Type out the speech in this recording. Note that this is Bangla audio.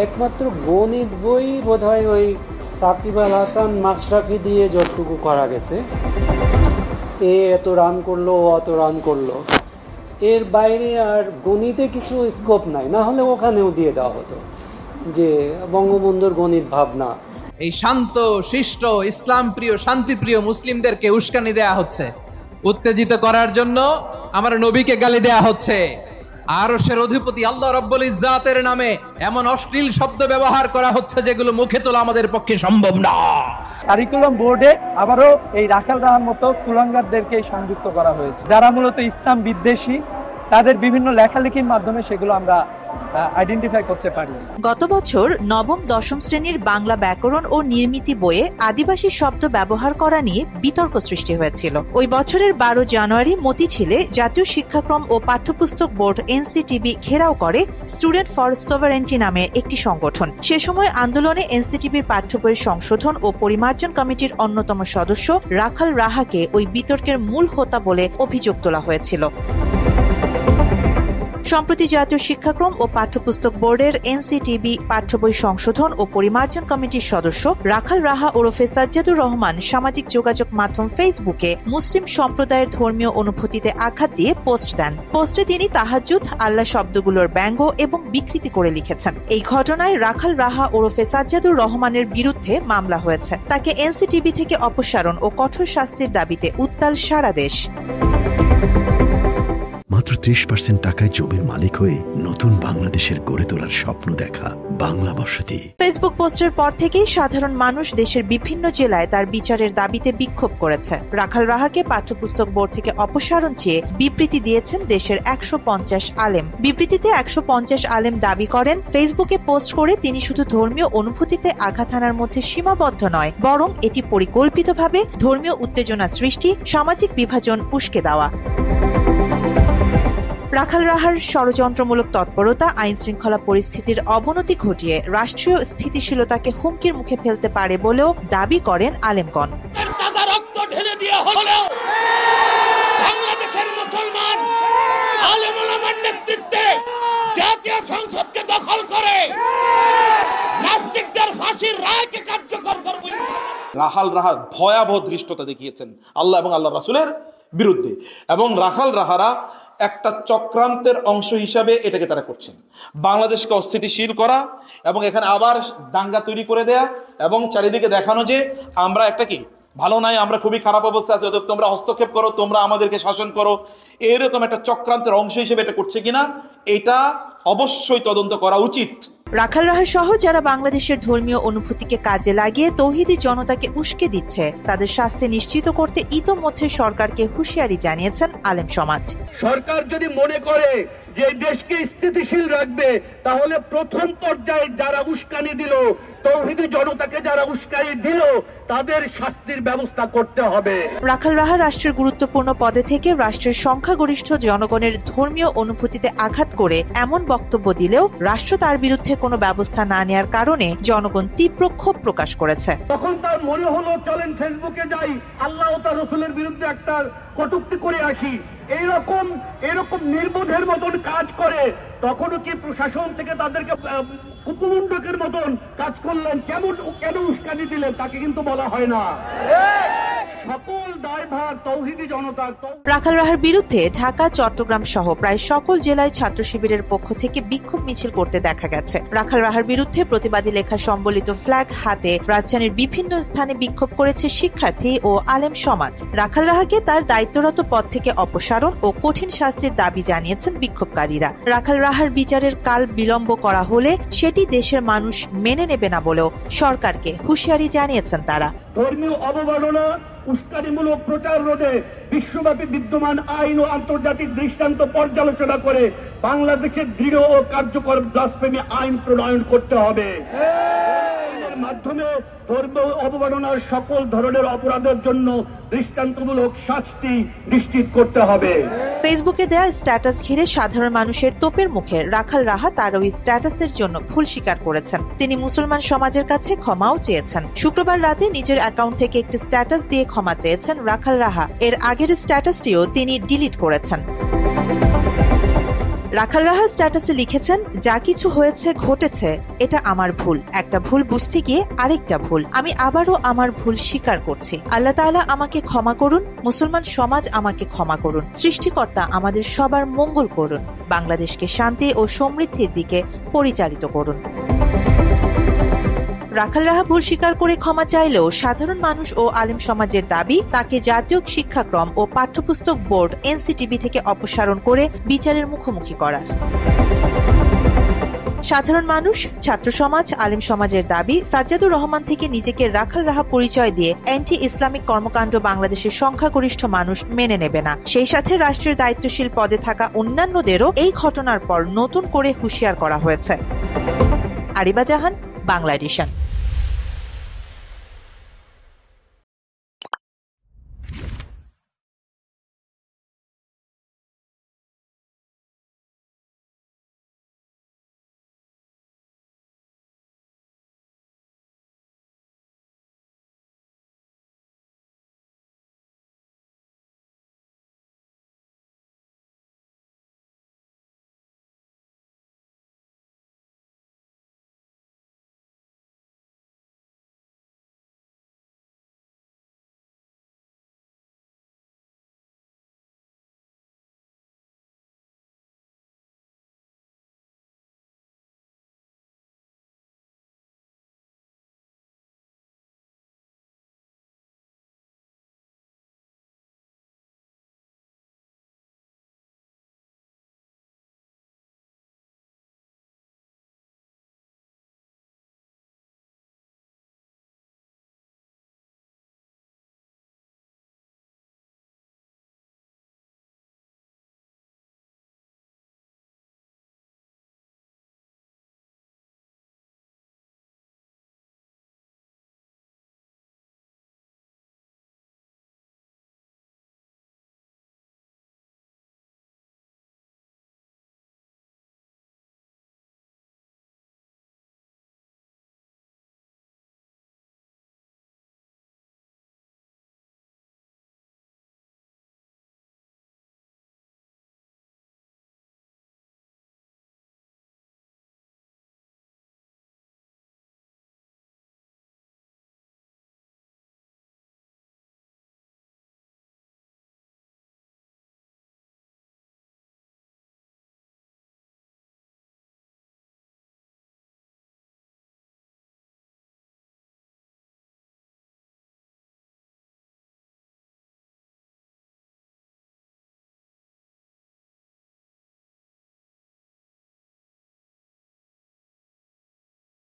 একমাত্র গণিত বই বোধহয় ওই সাকিব আল হাসান মাশরাফি দিয়ে যতটুকু করা গেছে, এত রান করলো, অত রান করলো, এর বাইরে আর গণিতে কিছু স্কোপ নাই। না হলে ওখানেও দিয়ে দেওয়া হতো যে বঙ্গবন্ধুর গণিত ভাবনা। এই শান্ত শিষ্ট ইসলাম প্রিয় শান্তিপ্রিয় মুসলিমদেরকে উস্কানি দেয়া হচ্ছে, উত্তেজিত করার জন্য আমার নবীকে গালি দেয়া হচ্ছে। আরশের অধিপতি আল্লাহ রাব্বুল ইজ্জাতের নামে এমন অশ্লীল শব্দ ব্যবহার করা হচ্ছে যেগুলো মুখে তোলা আমাদের পক্ষে সম্ভব না। কারিকুলাম বোর্ডে আবারও এই রাখাল রাহার মতো কুলাঙ্গারদেরকে সংযুক্ত করা হয়েছে, যারা মূলত ইসলাম বিদ্বেষী। তাদের বিভিন্ন লেখালেখির মাধ্যমে সেগুলো আমরা আইডেন্টিফাই করতে পারি। গত বছর নবম দশম শ্রেণীর বাংলা ব্যাকরণ ও নির্মিতি বইয়ে আদিবাসী শব্দ ব্যবহার করা নিয়ে বিতর্ক সৃষ্টি হয়েছিল। ওই বছরের 12 জানুয়ারি মতিঝিলে জাতীয় শিক্ষাক্রম ও পাঠ্যপুস্তক বোর্ড এনসিটিবি ঘেরাও করে স্টুডেন্ট ফর সভারেন্টি নামে একটি সংগঠন। সে সময় আন্দোলনে এনসিটিবির পাঠ্য বইয়ের সংশোধন ও পরিমার্জন কমিটির অন্যতম সদস্য রাখাল রাহাকে ওই বিতর্কের মূল হোতা বলে অভিযোগ তোলা হয়েছিল। সম্প্রতি জাতীয় শিক্ষাক্রম ও পাঠ্যপুস্তক বোর্ডের এনসিটিবি পাঠ্য বই সংশোধন ও পরিমার্জন কমিটির সদস্য রাখাল রাহা ওরফে সাজ্জাদুর রহমান সামাজিক যোগাযোগ মাধ্যম ফেসবুকে মুসলিম সম্প্রদায়ের ধর্মীয় অনুভূতিতে আঘাত দিয়ে পোস্ট দেন। পোস্টে তিনি তাহাজ্জুদ, আল্লাহ শব্দগুলোর ব্যঙ্গ এবং বিকৃতি করে লিখেছেন। এই ঘটনায় রাখাল রাহা ওরফে সাজ্জাদুর রহমানের বিরুদ্ধে মামলা হয়েছে। তাকে এনসিটিবি থেকে অপসারণ ও কঠোর শাস্তির দাবিতে উত্তাল সারা দেশ। মাত্র 30% টাকায় জমির মালিক হয়ে নতুন বাংলাদেশের গড়ে তোলার স্বপ্ন দেখা বাংলা বসতি। ফেসবুক পোস্টের পর থেকেই সাধারণ মানুষ দেশের বিভিন্ন জেলায় তার বিচারের দাবিতে বিক্ষোভ করেছে। রাখাল রাহাকে পাঠ্যপুস্তক বোর্ড থেকে অপসারণ চেয়ে বিবৃতি দিয়েছেন দেশের 150 আলেম। বিবৃতিতে 150 আলেম দাবি করেন, ফেসবুকে পোস্ট করে তিনি শুধু ধর্মীয় অনুভূতিতে আঘাত হানার মধ্যে সীমাবদ্ধ নয়, বরং এটি পরিকল্পিতভাবে ধর্মীয় উত্তেজনা সৃষ্টি, সামাজিক বিভাজন উস্কে দেওয়া। রাখাল রাহার ষড়যন্ত্রমূলক তৎপরতা আইন শৃঙ্খলা পরিস্থিতির অবনতি ঘটিয়ে রাষ্ট্রীয় স্থিতিশীলতাকে হুমকির মুখে ফেলতে পারে বলেও দাবি করেন আলেমগণ। বাংলাদেশের মুসলমান আলেম ওলামার নেতৃত্বে জাতীয় সংসদকে দখল করে নাস্তিকদের ফাঁসির রায়কে কার্যকর করবে। রাখাল রাহা ভয়াবহ ধৃষ্টতা দেখিয়েছেন আল্লাহ এবং আল্লাহ রাসূলের বিরুদ্ধে, এবং রাখাল রাহারা একটা চক্রান্তের অংশ হিসাবে এটাকে তারা করছেন। বাংলাদেশকে অস্থিতিশীল করা এবং এখানে আবার দাঙ্গা তৈরি করে দেয়া এবং চারিদিকে দেখানো যে আমরা একটা কি ভালো নাই, আমরা খুবই খারাপ অবস্থা আছে, অতএব তোমরা হস্তক্ষেপ করো, তোমরা আমাদেরকে শাসন করো, এরকম একটা চক্রান্তের অংশ হিসেবে এটা করছে কিনা এটা অবশ্যই তদন্ত করা উচিত। রাখাল রাহা সহ যারা বাংলাদেশের ধর্মীয় অনুভূতিকে কাজে লাগিয়ে তৌহিদি জনতাকে উস্কে দিচ্ছে তাদের শাস্তি নিশ্চিত করতে ইতোমধ্যে সরকারকে হুঁশিয়ারি জানিয়েছেন আলেম সমাজ। সরকার যদি মনে করে যে দেশকে স্থিতিশীল রাখবে, তাহলে প্রথম পর্যায়ে যারা উস্কানি দিল, তৌহিদি জনতাকে যারা উস্কানি দিল, তাদের শাস্তির ব্যবস্থা করতে হবে। রাখাল রাহা রাষ্ট্রের গুরুত্বপূর্ণ পদে থেকে রাষ্ট্রের সংখ্যাগরিষ্ঠ জনগণের ধর্মীয় অনুভূতিতে আঘাত করে এমন বক্তব্য দিলেও রাষ্ট্র তার বিরুদ্ধে কোনো ব্যবস্থা না নেওয়ার কারণে জনগণ তীব্র ক্ষোভ প্রকাশ করেছে। তখন তার মনে হলো চলেন ফেসবুকে যাই, আল্লাহ ও তার রাসূলের বিরুদ্ধে একটা কটূক্তি করে আসি। এরকম নির্বোধের মতন কাজ করে, তখনও কি প্রশাসন থেকে তাদেরকে কুকুমুন্ডকের মতন কাজ করলেন, কেন উস্কানি দিলেন, তাকে কিন্তু বলা হয় না। সকল দায়ভার তৌহিদি জনতার। রাখাল রাহার বিরুদ্ধে ঢাকা, চট্টগ্রাম সহ প্রায় সকল জেলায় ছাত্র শিবিরের পক্ষ থেকে বিক্ষোভ মিছিল করতে দেখা গেছে। রাখাল রাহার বিরুদ্ধে প্রতিবাদী লেখা সম্বলিত ফ্ল্যাগ হাতে রাজধানীর বিভিন্ন স্থানে বিক্ষোভ করেছে শিক্ষার্থী ও আলেম সমাজ। রাখাল রাহাকে তার দায়িত্বরত পদ থেকে অপসারণ ও কঠিন শাস্তির দাবি জানিয়েছেন বিক্ষোভকারীরা। রাখাল রাহার বিচারের কাল বিলম্ব করা হলে সেটি দেশের মানুষ মেনে নেবে না বলেও সরকারকে হুঁশিয়ারি জানিয়েছেন তারা। ধর্মীয় অবমাননা, উস্কানিমূলক প্রচার রোধে বিশ্বব্যাপী বিদ্যমান আইন ও আন্তর্জাতিক দৃষ্টান্ত পর্যালোচনা করে বাংলাদেশের দৃঢ় ও কার্যকর ব্লাসফেমি আইন প্রণয়ন করতে হবে। মাধ্যমে ধর্মীয় অবমাননার সকল ধরনের অপরাধের জন্য দৃষ্টান্তমূলক শাস্তি নিশ্চিত করতে হবে। ফেসবুকে দেয়া স্ট্যাটাস ঘিরে সাধারণ মানুষের তোপের মুখে রাখাল রাহা তার ওই স্ট্যাটাসের জন্য ভুল স্বীকার করেছেন। তিনি মুসলমান সমাজের কাছে ক্ষমাও চেয়েছেন। শুক্রবার রাতে নিজের অ্যাকাউন্ট থেকে একটি স্ট্যাটাস দিয়ে ক্ষমা চেয়েছেন রাখাল রাহা। এর আগের স্ট্যাটাসটিও তিনি ডিলিট করেছেন। রাখাল রাহা স্ট্যাটাসে লিখেছেন, যা কিছু হয়েছে ঘটেছে এটা আমার ভুল। একটা ভুল বুঝতে গিয়ে আরেকটা ভুল। আমি আবারও আমার ভুল স্বীকার করছি। আল্লাহ তাআলা আমাকে ক্ষমা করুন, মুসলমান সমাজ আমাকে ক্ষমা করুন, সৃষ্টিকর্তা আমাদের সবার মঙ্গল করুন, বাংলাদেশকে শান্তি ও সমৃদ্ধির দিকে পরিচালিত করুন। রাখাল রাহা ভুল স্বীকার করে ক্ষমা চাইলেও সাধারণ মানুষ ও আলেম সমাজের দাবি তাকে জাতীয় শিক্ষাক্রম ও পাঠ্যপুস্তক বোর্ড এনসিটিবি থেকে অপসারণ করে বিচারের মুখোমুখি করার। সাধারণ মানুষ, ছাত্র সমাজ, আলেম সমাজের দাবি সাজ্জাদুর রহমান থেকে নিজেকে রাখাল রাহা পরিচয় দিয়ে অ্যান্টি ইসলামিক কর্মকাণ্ড বাংলাদেশের সংখ্যাগরিষ্ঠ মানুষ মেনে নেবে না। সেই সাথে রাষ্ট্রের দায়িত্বশীল পদে থাকা অন্যান্যদেরও এই ঘটনার পর নতুন করে হুঁশিয়ার করা হয়েছে। আরিবা জাহান, বাংলা এডিশন।